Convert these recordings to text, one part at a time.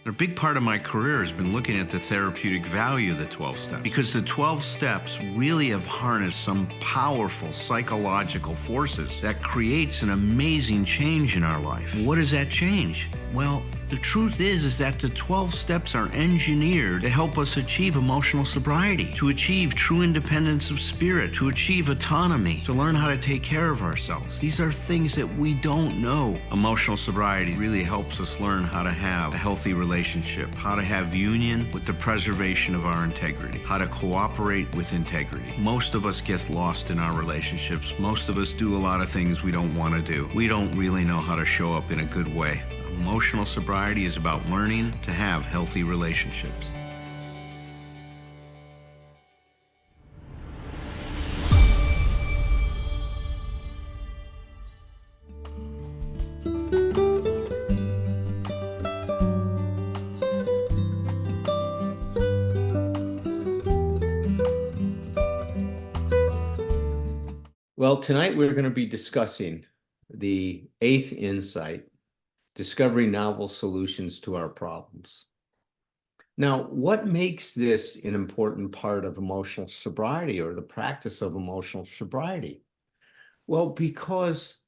A big part of my career has been looking at the therapeutic value of the 12 steps because the 12 steps really have harnessed some powerful psychological forces that creates an amazing change in our life. What is that change? Well, the truth is that the 12 steps are engineered to help us achieve emotional sobriety, to achieve true independence of spirit, to achieve autonomy, to learn how to take care of ourselves. These are things that we don't know. Emotional sobriety really helps us learn how to have a healthy relationship, how to have union with the preservation of our integrity, how to cooperate with integrity. Most of us get lost in our relationships. Most of us do a lot of things we don't want to do. We don't really know how to show up in a good way. Emotional sobriety is about learning to have healthy relationships. Well, tonight we're going to be discussing the 8th insight, discovering novel solutions to our problems. Now, what makes this an important part of emotional sobriety or the practice of emotional sobriety? Well, because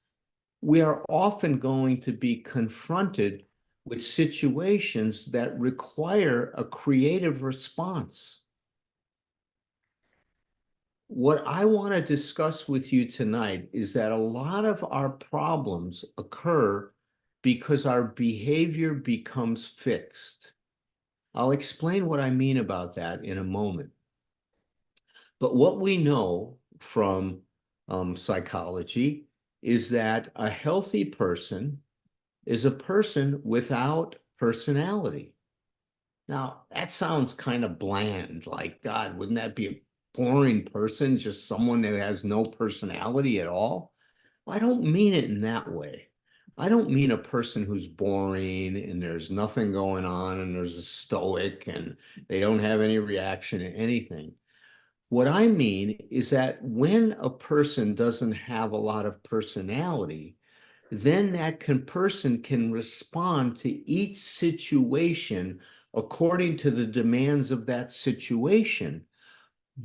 we are often going to be confronted with situations that require a creative response. What I want to discuss with you tonight is that a lot of our problems occur because our behavior becomes fixed. I'll explain what I mean about that in a moment. But what we know from psychology is that a healthy person is a person without personality. Now, that sounds kind of bland, like, God, wouldn't that be a boring person, just someone that has no personality at all? Well, I don't mean it in that way. I don't mean a person who's boring and there's nothing going on and there's a stoic and they don't have any reaction to anything. What I mean is that when a person doesn't have a lot of personality, then that person can respond to each situation according to the demands of that situation,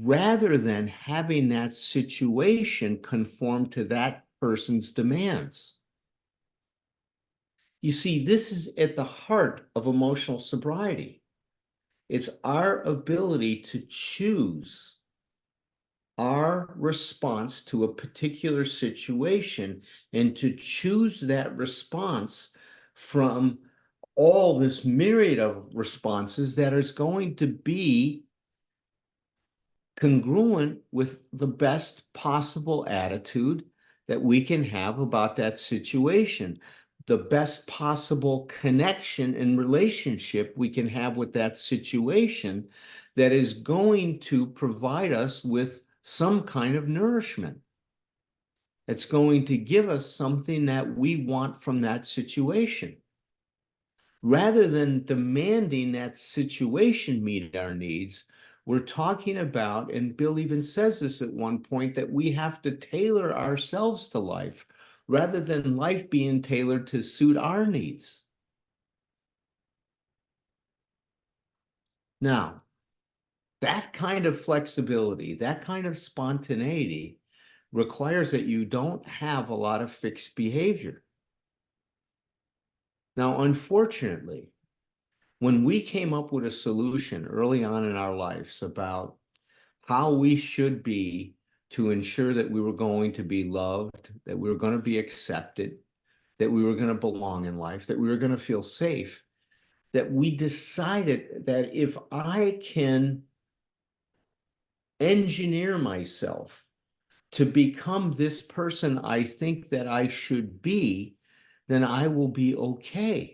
rather than having that situation conform to that person's demands. You see, this is at the heart of emotional sobriety. It's our ability to choose our response to a particular situation and to choose that response from all this myriad of responses that is going to be congruent with the best possible attitude that we can have about that situation, the best possible connection and relationship we can have with that situation that is going to provide us with some kind of nourishment. It's going to give us something that we want from that situation. Rather than demanding that situation meet our needs, we're talking about, and Bill even says this at one point, that we have to tailor ourselves to life rather than life being tailored to suit our needs. Now, that kind of flexibility, that kind of spontaneity requires that you don't have a lot of fixed behavior. Now, unfortunately, when we came up with a solution early on in our lives about how we should be to ensure that we were going to be loved, that we were going to be accepted, that we were going to belong in life, that we were going to feel safe, that we decided that if I can engineer myself to become this person I think that I should be, then I will be okay.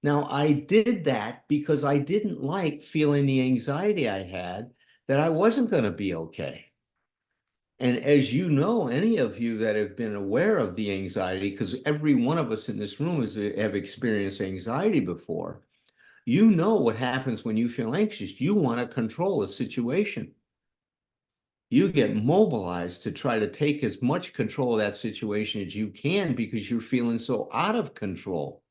Now, I did that because I didn't like feeling the anxiety I had that I wasn't going to be okay. And as you know, any of you that have been aware of the anxiety, because every one of us in this room have experienced anxiety before, you know what happens when you feel anxious. You want to control a situation. You get mobilized to try to take as much control of that situation as you can because you're feeling so out of control.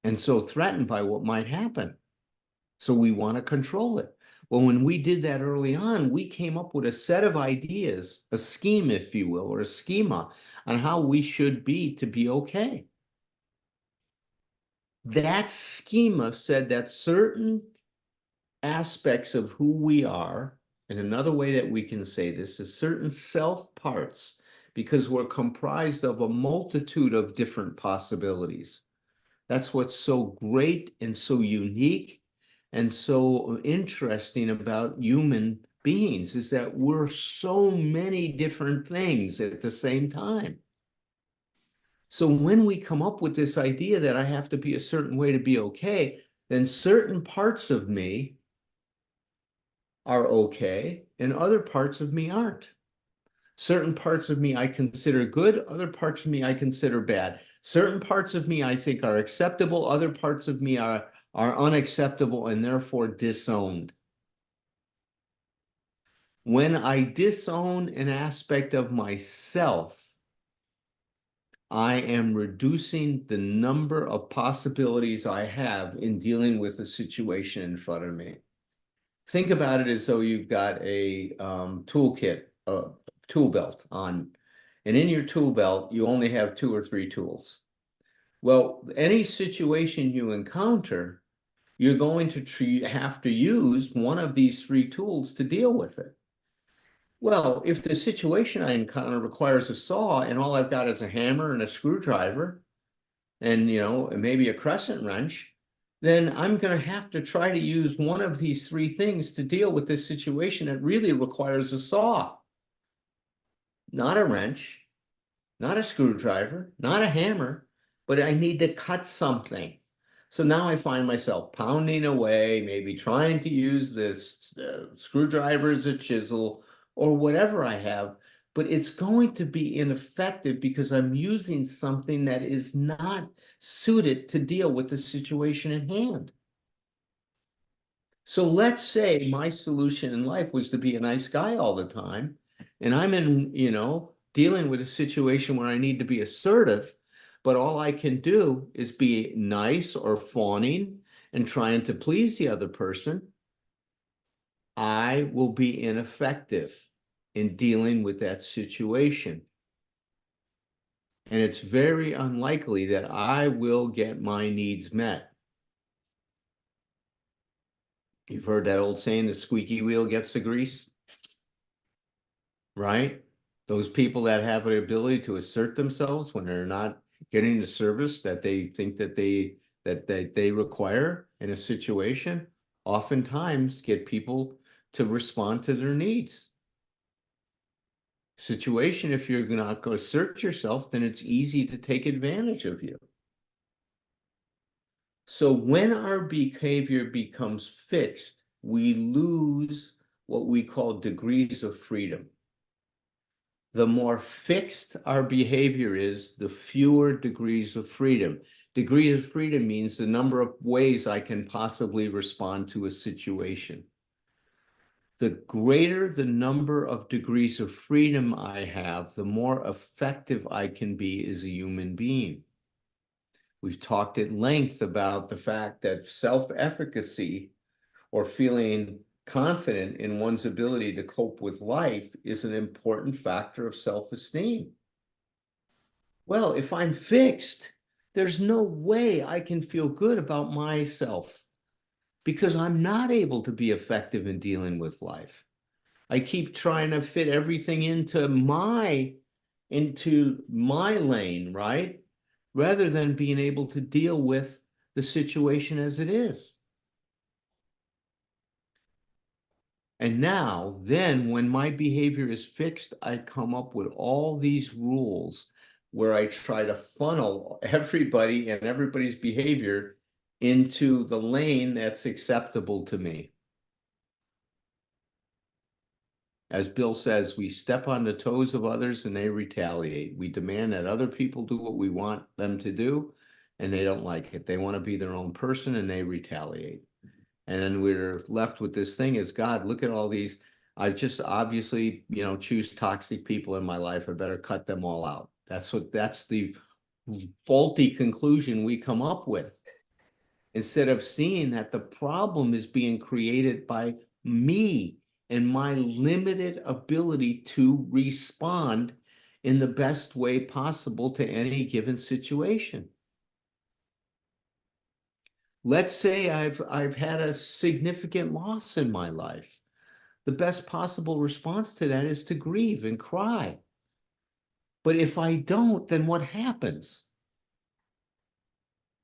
and so threatened by what might happen. So we want to control it. Well, when we did that early on, we came up with a set of ideas, a scheme, if you will, or a schema on how we should be to be okay. That schema said that certain aspects of who we are, and another way that we can say this is certain self parts, because we're comprised of a multitude of different possibilities. That's what's so great and so unique and so interesting about human beings, is that we're so many different things at the same time. So when we come up with this idea that I have to be a certain way to be okay, then certain parts of me are okay and other parts of me aren't. Certain parts of me I consider good, other parts of me I consider bad. Certain parts of me I think are acceptable, other parts of me are unacceptable and therefore disowned. When I disown an aspect of myself, I am reducing the number of possibilities I have in dealing with the situation in front of me. Think about it as though you've got a toolkit, a tool belt on, and in your tool belt, you only have 2 or 3 tools. Well, any situation you encounter, you're going to have to use one of these 3 tools to deal with it. Well, if the situation I encounter requires a saw and all I've got is a hammer and a screwdriver and, maybe a crescent wrench, then I'm going to have to try to use one of these 3 things to deal with this situation that really requires a saw. Not a wrench, not a screwdriver, not a hammer, but I need to cut something. So now I find myself pounding away, maybe trying to use this screwdriver as a chisel or whatever I have, but it's going to be ineffective because I'm using something that is not suited to deal with the situation at hand. So let's say my solution in life was to be a nice guy all the time, and I'm in, dealing with a situation where I need to be assertive, but all I can do is be nice or fawning and trying to please the other person. I will be ineffective in dealing with that situation. And it's very unlikely that I will get my needs met. You've heard that old saying, the squeaky wheel gets the grease, right? Those people that have the ability to assert themselves when they're not getting the service that they think that they require in a situation, oftentimes get people to respond to their needs. Situation, if you're not going to assert yourself, then it's easy to take advantage of you. So when our behavior becomes fixed, we lose what we call degrees of freedom. The more fixed our behavior is, the fewer degrees of freedom. Degrees of freedom means the number of ways I can possibly respond to a situation. The greater the number of degrees of freedom I have, the more effective I can be as a human being. We've talked at length about the fact that self-efficacy, or feeling confident in one's ability to cope with life, is an important factor of self-esteem. Well, if I'm fixed, there's no way I can feel good about myself because I'm not able to be effective in dealing with life. I keep trying to fit everything into my lane, right? Rather than being able to deal with the situation as it is. And now, then, when my behavior is fixed, I come up with all these rules where I try to funnel everybody and everybody's behavior into the lane that's acceptable to me. As Bill says, we step on the toes of others and they retaliate. We demand that other people do what we want them to do, and they don't like it. They want to be their own person and they retaliate. And then we're left with this thing as, God, look at all these. I just obviously, choose toxic people in my life. I better cut them all out. That's the faulty conclusion we come up with. instead of seeing that the problem is being created by me and my limited ability to respond in the best way possible to any given situation. Let's say I've had a significant loss in my life. The best possible response to that is to grieve and cry. But if I don't, then what happens?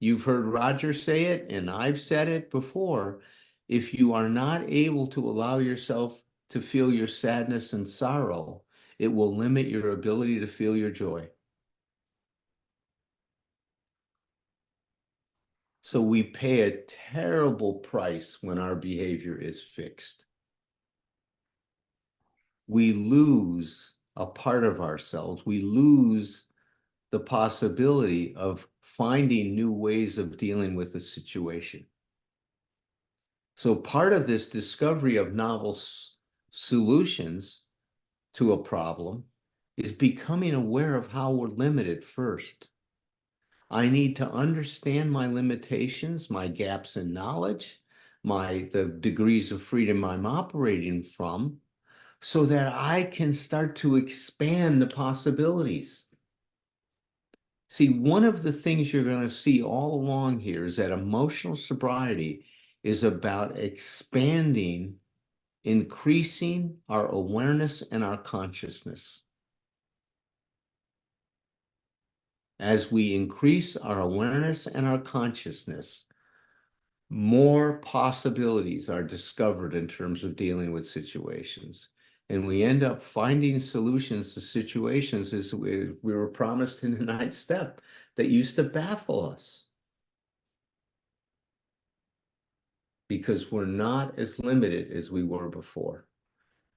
You've heard Roger say it, and I've said it before. If you are not able to allow yourself to feel your sadness and sorrow, it will limit your ability to feel your joy. So we pay a terrible price when our behavior is fixed. We lose a part of ourselves. We lose the possibility of finding new ways of dealing with the situation. So part of this discovery of novel solutions to a problem is becoming aware of how we're limited first. I need to understand my limitations, my gaps in knowledge, the degrees of freedom I'm operating from, so that I can start to expand the possibilities. See, one of the things you're going to see all along here is that emotional sobriety is about expanding, increasing our awareness and our consciousness. As we increase our awareness and our consciousness, more possibilities are discovered in terms of dealing with situations. And we end up finding solutions to situations as we were promised in the ninth step that used to baffle us. Because we're not as limited as we were before.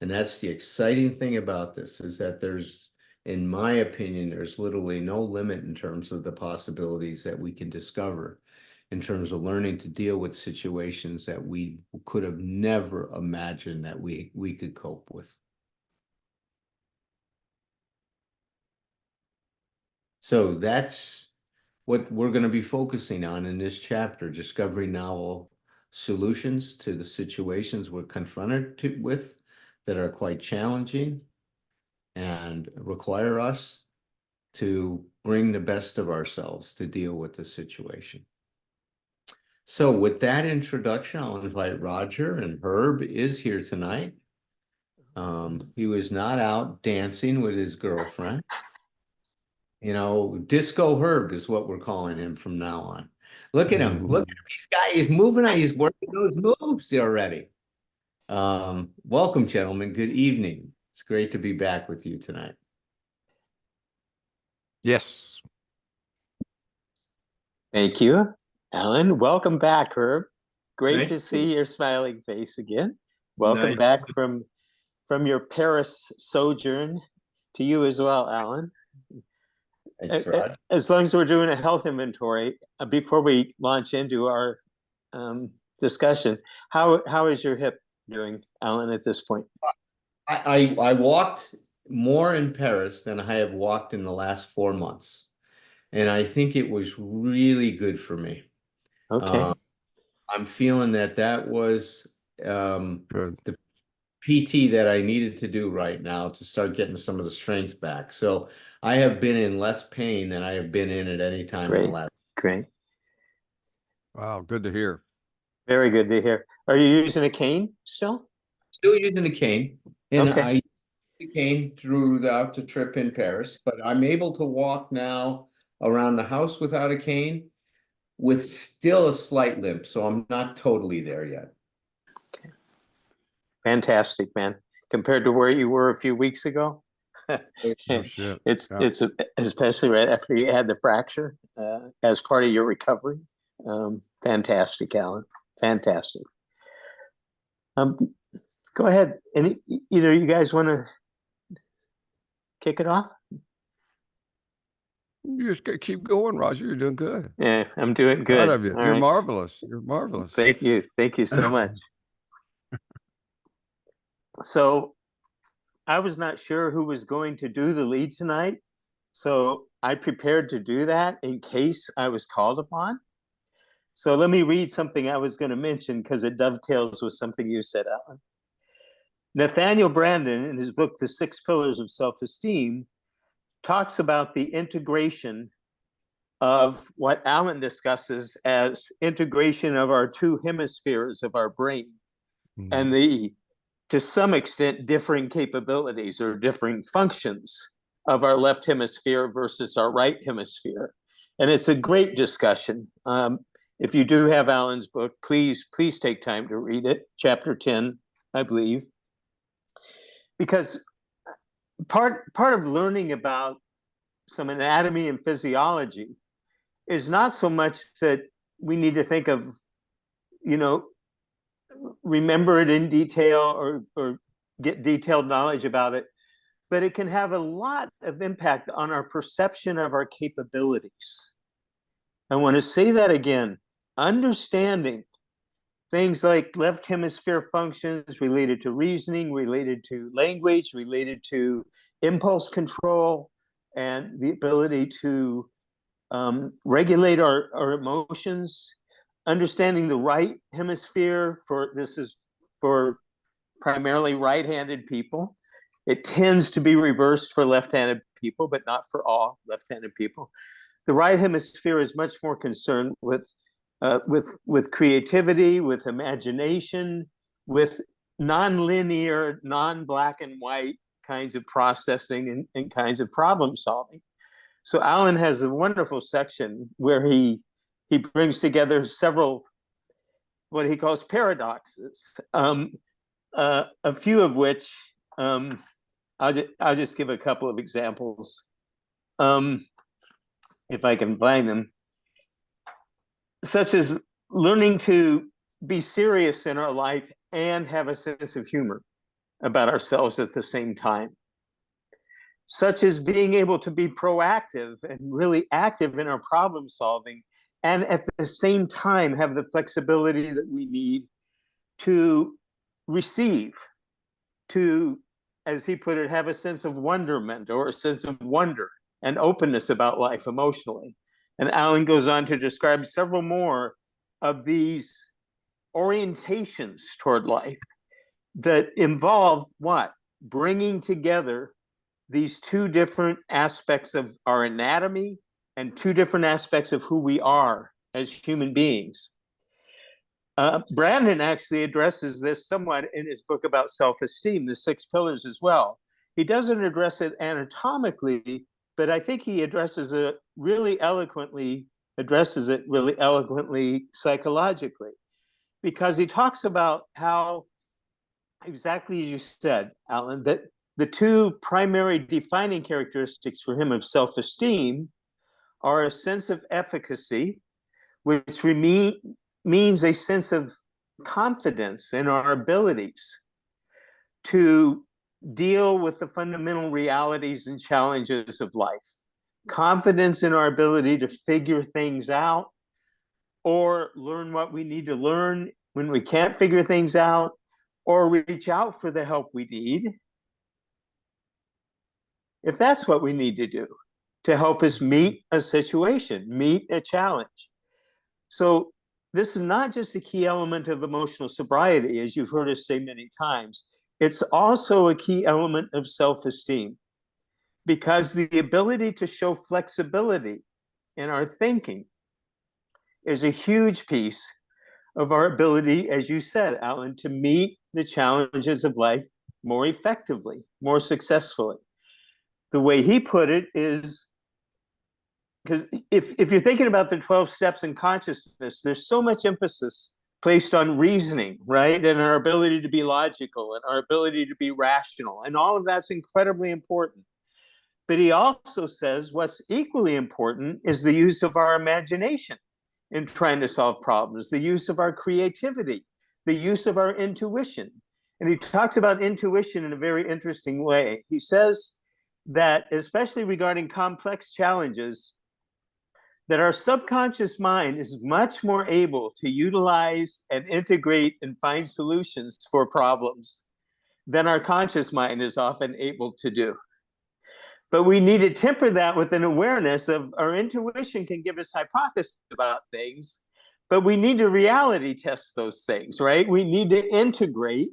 And that's the exciting thing about this, is that there's, in my opinion, there's literally no limit in terms of the possibilities that we can discover in terms of learning to deal with situations that we could have never imagined that we could cope with. So that's what we're going to be focusing on in this chapter, discovering novel solutions to the situations we're confronted with that are quite challenging and require us to bring the best of ourselves to deal with the situation. So with that introduction, I'll invite Roger, and Herb is here tonight. He was not out dancing with his girlfriend. You know, Disco Herb is what we're calling him from now on. Look at him. Look at him. He's moving. He's working those moves already. Welcome, gentlemen. Good evening. It's great to be back with you tonight. Yes. Thank you, Alan. Welcome back, Herb. Great Thank to you. see your smiling face again. Welcome Nice. back from your Paris sojourn to you as well, Alan. Thanks, Roger. As long as we're doing a health inventory, before we launch into our discussion, how is your hip doing, Alan, at this point? I walked more in Paris than I have walked in the last 4 months. And I think it was really good for me. Okay. I'm feeling that was Good. the PT that I needed to do right now to start getting some of the strength back. So I have been in less pain than I have been in at any time in the last. Great. Wow, good to hear. Very good to hear. Are you using a cane still? Still using a cane, and Okay. I used the cane throughout the trip in Paris, but I'm able to walk now around the house without a cane with still a slight limp, so I'm not totally there yet. Okay. Fantastic, man. Compared to where you were a few weeks ago. Oh, shit. It's Yeah. especially right after you had the fracture as part of your recovery. Fantastic, Alan. Fantastic. Go ahead. Either of you guys want to kick it off? You just keep going, Roger. You're doing good. Yeah, I'm doing good. Proud of you. All You're right. marvelous. You're marvelous. Thank you. Thank you so much. So I was not sure who was going to do the lead tonight. So I prepared to do that in case I was called upon. So let me read something I was going to mention because it dovetails with something you said, Alan. Nathaniel Branden, in his book, The 6 Pillars of Self-Esteem, talks about the integration of what Alan discusses as integration of our 2 hemispheres of our brain and the, to some extent, differing capabilities or differing functions of our left hemisphere versus our right hemisphere. And it's a great discussion. If you do have Alan's book, please take time to read it, chapter 10, I believe. Because part of learning about some anatomy and physiology is not so much that we need to think of, remember it in detail or get detailed knowledge about it, but it can have a lot of impact on our perception of our capabilities. I want to say that again. Understanding things like left hemisphere functions related to reasoning, related to language, related to impulse control, and the ability to regulate our emotions. Understanding the right hemisphere, this is for primarily right-handed people. It tends to be reversed for left-handed people, but not for all left-handed people. The right hemisphere is much more concerned with creativity, with imagination, with non-linear, non-black and white kinds of processing and kinds of problem solving. So Alan has a wonderful section where he brings together several what he calls paradoxes, a few of which I'll just give a couple of examples, if I can find them, such as learning to be serious in our life and have a sense of humor about ourselves at the same time, such as being able to be proactive and really active in our problem solving, and at the same time have the flexibility that we need to receive, to, as he put it, have a sense of wonderment or a sense of wonder and openness about life emotionally. And Alan goes on to describe several more of these orientations toward life that involve what? Bringing together these 2 different aspects of our anatomy and 2 different aspects of who we are as human beings. Branden actually addresses this somewhat in his book about self-esteem, The 6 Pillars, as well. He doesn't address it anatomically, but I think he addresses it really eloquently psychologically, because he talks about how, exactly as you said, Alan, that the 2 primary defining characteristics for him of self-esteem are a sense of efficacy, which means a sense of confidence in our abilities to deal with the fundamental realities and challenges of life. Confidence in our ability to figure things out or learn what we need to learn when we can't figure things out, or reach out for the help we need, if that's what we need to do to help us meet a situation, meet a challenge. So this is not just a key element of emotional sobriety, as you've heard us say many times. It's also a key element of self-esteem, because the ability to show flexibility in our thinking is a huge piece of our ability, as you said, Alan, to meet the challenges of life more effectively, more successfully. The way he put it is, because if you're thinking about the 12 steps in consciousness, there's so much emphasis placed on reasoning, right? And our ability to be logical and our ability to be rational. And all of that's incredibly important. But he also says what's equally important is the use of our imagination in trying to solve problems, the use of our creativity, the use of our intuition. And he talks about intuition in a very interesting way. He says that, especially regarding complex challenges, that our subconscious mind is much more able to utilize and integrate and find solutions for problems than our conscious mind is often able to do. But we need to temper that with an awareness of our intuition can give us hypotheses about things, But we need to reality test those things, right? We need to integrate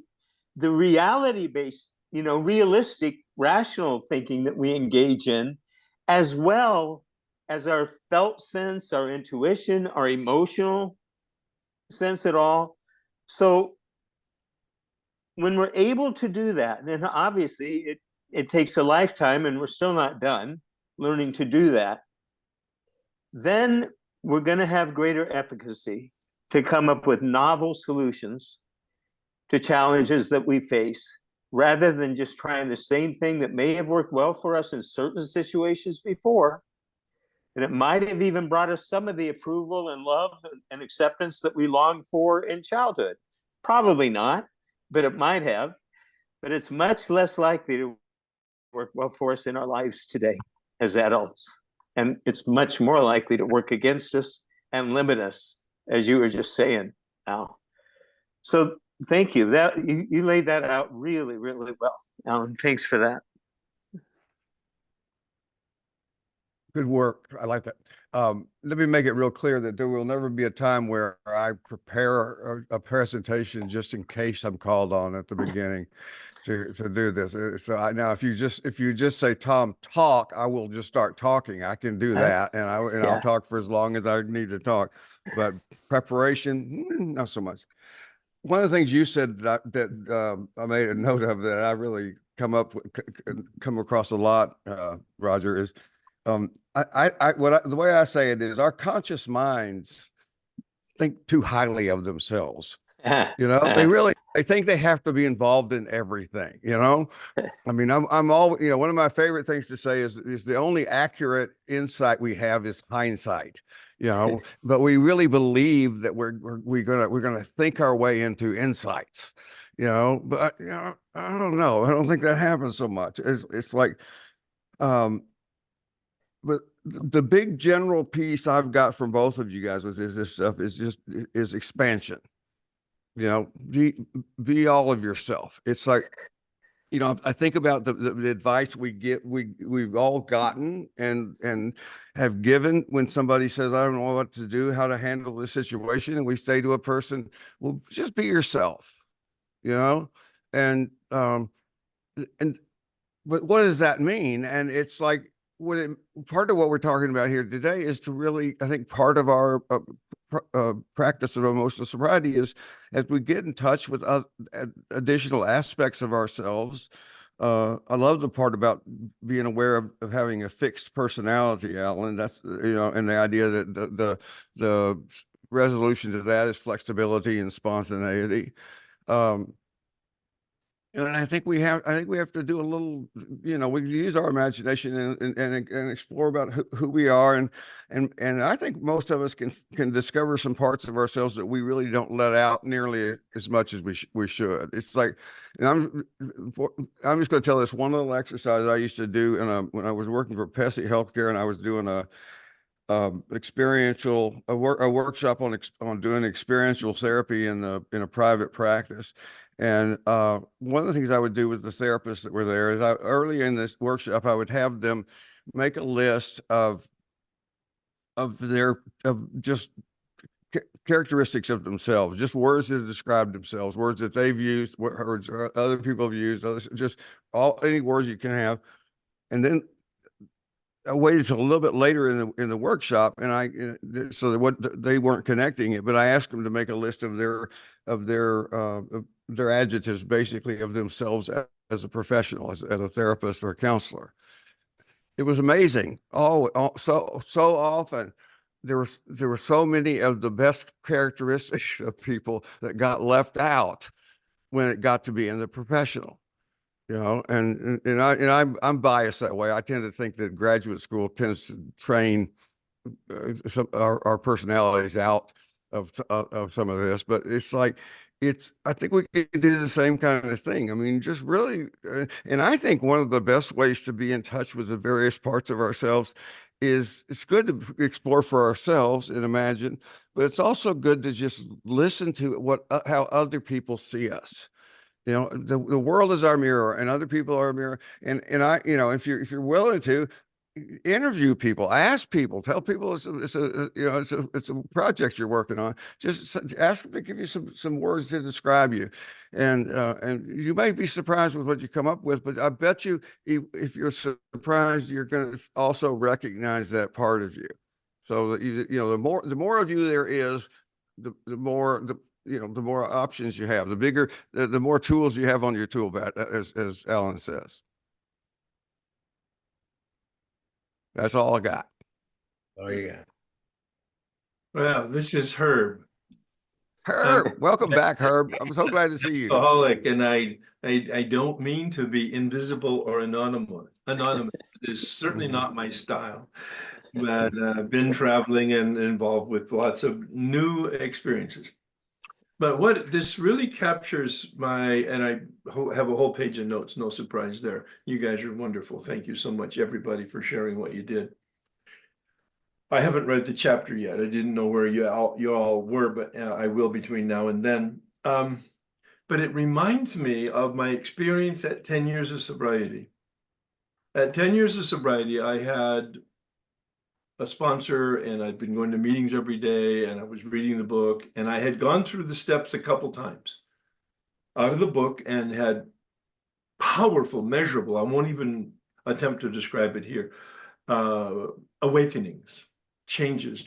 the reality-based, realistic, rational thinking that we engage in, as well as our felt sense, our intuition, our emotional sense at all. So when we're able to do that, and obviously it takes a lifetime and we're still not done learning to do that, then we're going to have greater efficacy to come up with novel solutions to challenges that we face, rather than just trying the same thing that may have worked well for us in certain situations before. And it might have even brought us some of the approval and love and acceptance that we longed for in childhood. Probably not, but it might have. But it's much less likely to work well for us in our lives today as adults. And it's much more likely to work against us and limit us, as you were just saying, Al. So thank you. That you laid that out really, really well, Alan. Thanks for that. Good work. I like that. Let me make it real clear that there will never be a time where I prepare a presentation just in case I'm called on at the beginning to do this. So now, if you just say, Thom, talk, I will just start talking. I can do that, and I'll talk for as long as I need to talk. But preparation, not so much. One of the things you said that I made a note of that I really come across a lot, Roger, is the way I say it is our conscious minds think too highly of themselves. They think they have to be involved in everything. I mean, I'm all, one of my favorite things to say is the only accurate insight we have is hindsight. But we really believe that we're gonna think our way into insights. But I don't know. I don't think that happens so much. It's like, but the big general piece I've got from both of you guys is this stuff is expansion. Be all of yourself. It's like, I think about the advice we've all gotten and have given when somebody says, I don't know what to do, how to handle this situation. And we say to a person, well, just be yourself, and but what does that mean? And it's like, part of what we're talking about here today is to really, I think part of our practice of emotional sobriety is as we get in touch with additional aspects of ourselves. I love the part about being aware of having a fixed personality, Alan. That's, and the idea that the resolution to that is flexibility and spontaneity. And I think we have to do a little, we use our imagination and explore about who we are. And I think most of us can discover some parts of ourselves that we really don't let out nearly as much as we should. It's like, and I'm just going to tell this one little exercise I used to do when I was working for Pesci Healthcare, and I was doing a workshop on doing experiential therapy in a private practice. And one of the things I would do with the therapists that were there is early in this workshop, I would have them make a list of just characteristics of themselves, just words that describe themselves, words that they've used, words other people have used, just any words you can have. And then I waited till a little bit later in the workshop, and so what they weren't connecting it, but I asked them to make a list of their adjectives, basically, of themselves as a professional, as a therapist or a counselor. It was amazing. So often there were so many of the best characteristics of people that got left out when it got to be in the professional. And I'm biased that way. I tend to think that graduate school tends to train our personalities out of some of this, but it's like, I think we could do the same kind of thing. I mean, just really, and I think one of the best ways to be in touch with the various parts of ourselves is, it's good to explore for ourselves and imagine, but it's also good to just listen to how other people see us. The world is our mirror, and other people are a mirror. And I, if you're willing to, interview people, ask people, tell people it's a project you're working on. Just ask them to give you some words to describe you, and you may be surprised with what you come up with. But I bet you, if you're surprised, you're going to also recognize that part of you. So that the more of you there is, the more the more options you have, the bigger, the more tools you have on your tool belt, as Alan says. That's all I got. Oh, yeah. Well, this is Herb. Herb, welcome back, Herb. I'm so glad to see you. Alcoholic, and I don't mean to be invisible or anonymous. It is certainly not my style. But I've been traveling and involved with lots of new experiences. But what this really captures and I have a whole page of notes, no surprise there. You guys are wonderful. Thank you so much, everybody, for sharing what you did. I haven't read the chapter yet. I didn't know where you all were, but I will between now and then. But it reminds me of my experience at 10 years of sobriety. At 10 years of sobriety, I had a sponsor, and I'd been going to meetings every day, and I was reading the book, and I had gone through the steps a couple times out of the book and had powerful, measurable, I won't even attempt to describe it here, awakenings, changes,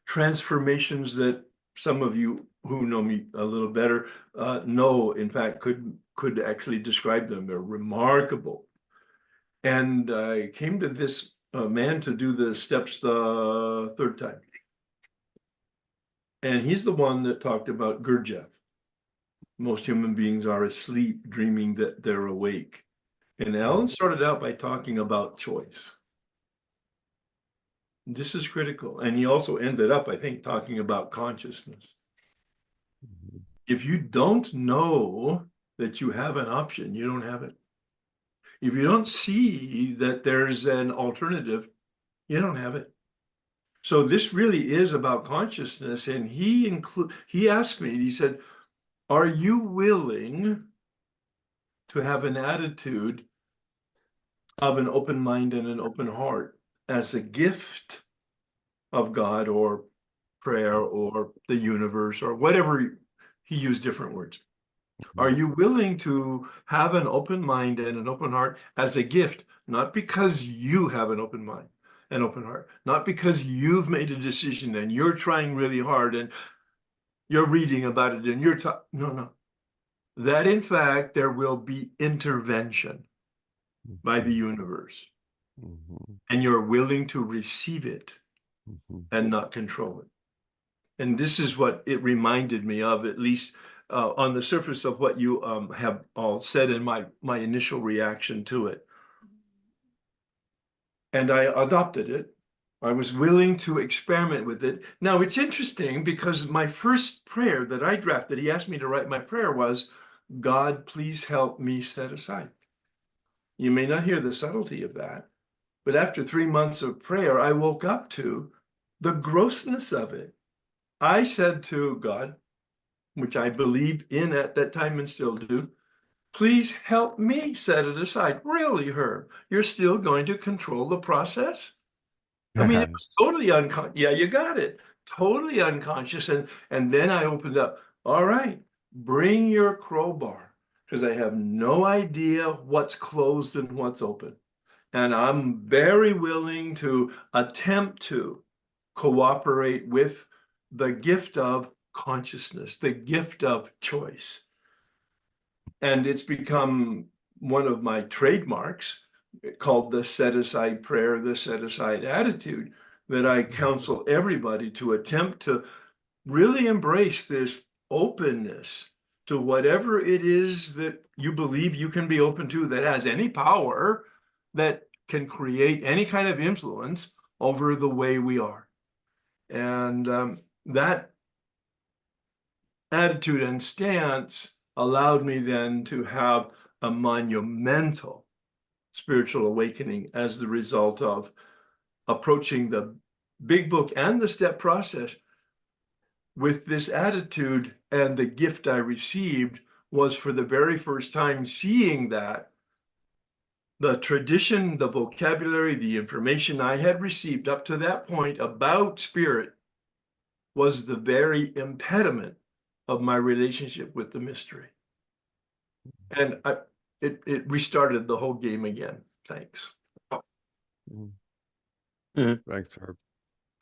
transformations that some of you who know me a little better know, in fact, could actually describe them. They're remarkable. And I came to this man to do the steps the third time. And he's the one that talked about Gurdjieff. Most human beings are asleep, dreaming that they're awake. And Alan started out by talking about choice. This is critical. And he also ended up, I think, talking about consciousness. If you don't know that you have an option, you don't have it. If you don't see that there's an alternative, you don't have it. So this really is about consciousness. And he asked me, he said, are you willing to have an attitude of an open mind and an open heart as a gift of God or prayer or the universe or whatever? He used different words. Are you willing to have an open mind and an open heart as a gift, not because you have an open mind, an open heart, not because you've made a decision and you're trying really hard and you're reading about it and you're no. That in fact, there will be intervention by the universe. And you're willing to receive it and not control it. And this is what it reminded me of, at least on the surface of what you have all said in my initial reaction to it. And I adopted it. I was willing to experiment with it. Now, it's interesting because my first prayer that I drafted, he asked me to write my prayer, was, God, please help me set aside. You may not hear the subtlety of that, but after 3 months of prayer, I woke up to the grossness of it. I said to God, which I believe in at that time and still do, please help me set it aside. Really, Herb, you're still going to control the process? I mean, it was totally unconscious. Yeah, you got it. Totally unconscious. And then I opened up. All right, bring your crowbar, because I have no idea what's closed and what's open. And I'm very willing to attempt to cooperate with the gift of consciousness, the gift of choice. And it's become one of my trademarks, called the set-aside prayer, the set-aside attitude, that I counsel everybody to attempt to really embrace this openness to whatever it is that you believe you can be open to, that has any power, that can create any kind of influence over the way we are. And that attitude and stance allowed me then to have a monumental spiritual awakening as the result of approaching the big book and the step process with this attitude. And the gift I received was, for the very first time, seeing that the tradition, the vocabulary, the information I had received up to that point about spirit was the very impediment of my relationship with the mystery. And it restarted the whole game again. Thanks. Thanks, Herb.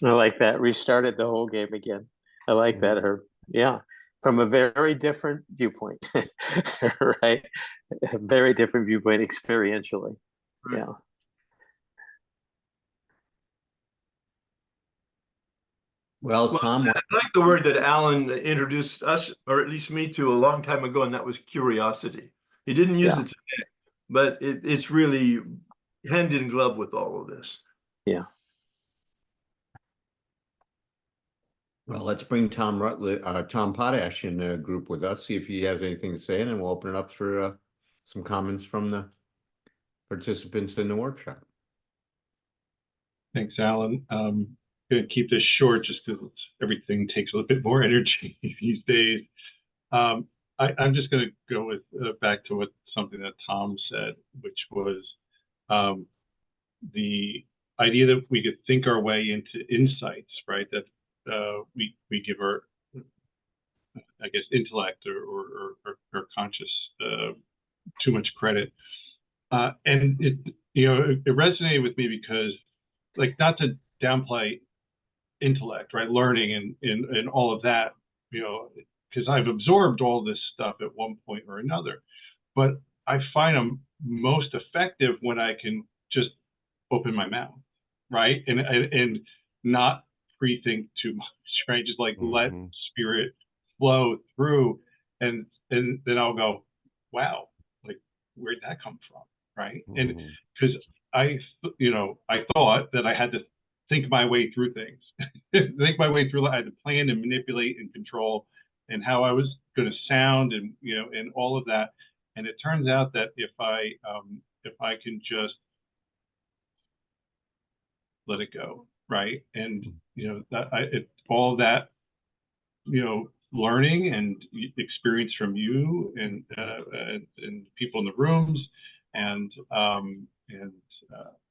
I like that. Restarted the whole game again. I like that, Herb. Yeah. From a very different viewpoint, right? A very different viewpoint experientially. Right. Yeah. Well, Well, Thom, I like the word that Alan introduced us, or at least me, to a long time ago, and that was curiosity. He didn't use Yeah. it today, but it's really hand in glove with all of this. Yeah. well, let's bring Tom Potash in the group with us, see if he has anything to say, and then we'll open it up for some comments from the participants in the workshop. Thanks, Alan. Going to keep this short just because everything takes a little bit more energy these days. I'm just going to go with back to something that Thom said, which was the idea that we could think our way into insights, right? That we give our, I guess, intellect or conscious too much credit, and it resonated with me because, like, not to downplay intellect, right, learning and all of that, because I've absorbed all this stuff at one point or another, but I find them most effective when I can just open my mouth, right, and not pre-think too much, right, just like let spirit flow through, and then I'll go, wow, like, where'd that come from, right? And because I thought that I had to think my way through things, I had to plan and manipulate and control, and how I was going to sound, and and all of that. And it turns out that if I can just let it go, right, and all of that, learning and experience from you and people in the rooms, and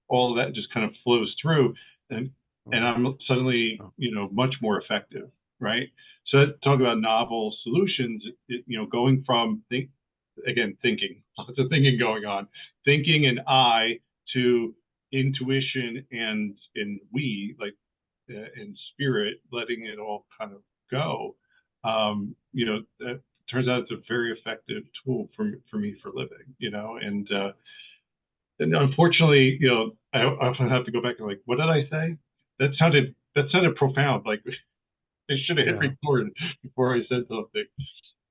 all of that just kind of flows through, and I'm suddenly much more effective, right? So talk about novel solutions, going from thinking, lots of thinking going on, thinking and I, to intuition and we, like, in spirit, letting it all kind of go. That turns out it's a very effective tool for me for living, and unfortunately, I often have to go back and, like, what did I say? That sounded profound. Like, I should have hit record before I said something.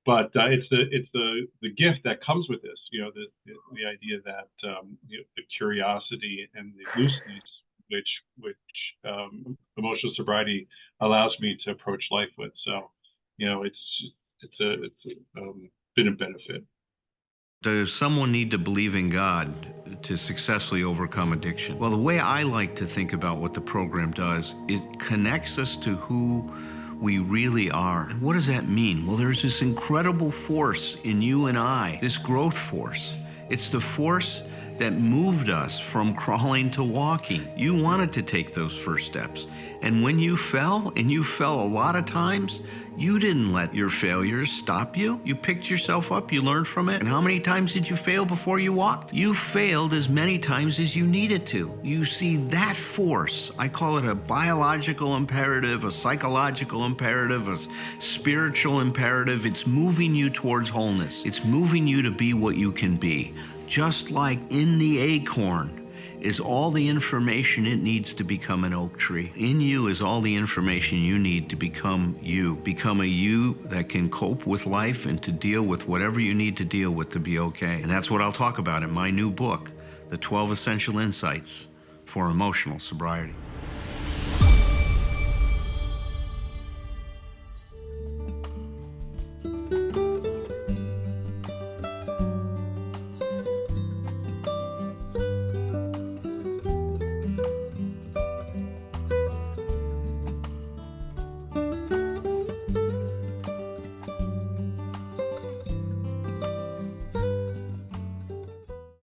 But it's the gift that comes with this, the idea that the curiosity and the looseness which emotional sobriety allows me to approach life with. So, it's been a benefit. Does someone need to believe in God to successfully overcome addiction? Well, the way I like to think about what the program does, it connects us to who we really are. And what does that mean? Well, there's this incredible force in you and I, this growth force. It's the force that moved us from crawling to walking. You wanted to take those first steps. And when you fell, and you fell a lot of times, you didn't let your failures stop you. You picked yourself up, you learned from it. And how many times did you fail before you walked? You failed as many times as you needed to. You see, that force, I call it a biological imperative, a psychological imperative, a spiritual imperative. It's moving you towards wholeness. It's moving you to be what you can be. Just like in the acorn is all the information it needs to become an oak tree. In you is all the information you need to become you. Become a you that can cope with life and to deal with whatever you need to deal with to be okay. And that's what I'll talk about in my new book, The 12 Essential Insights for Emotional Sobriety.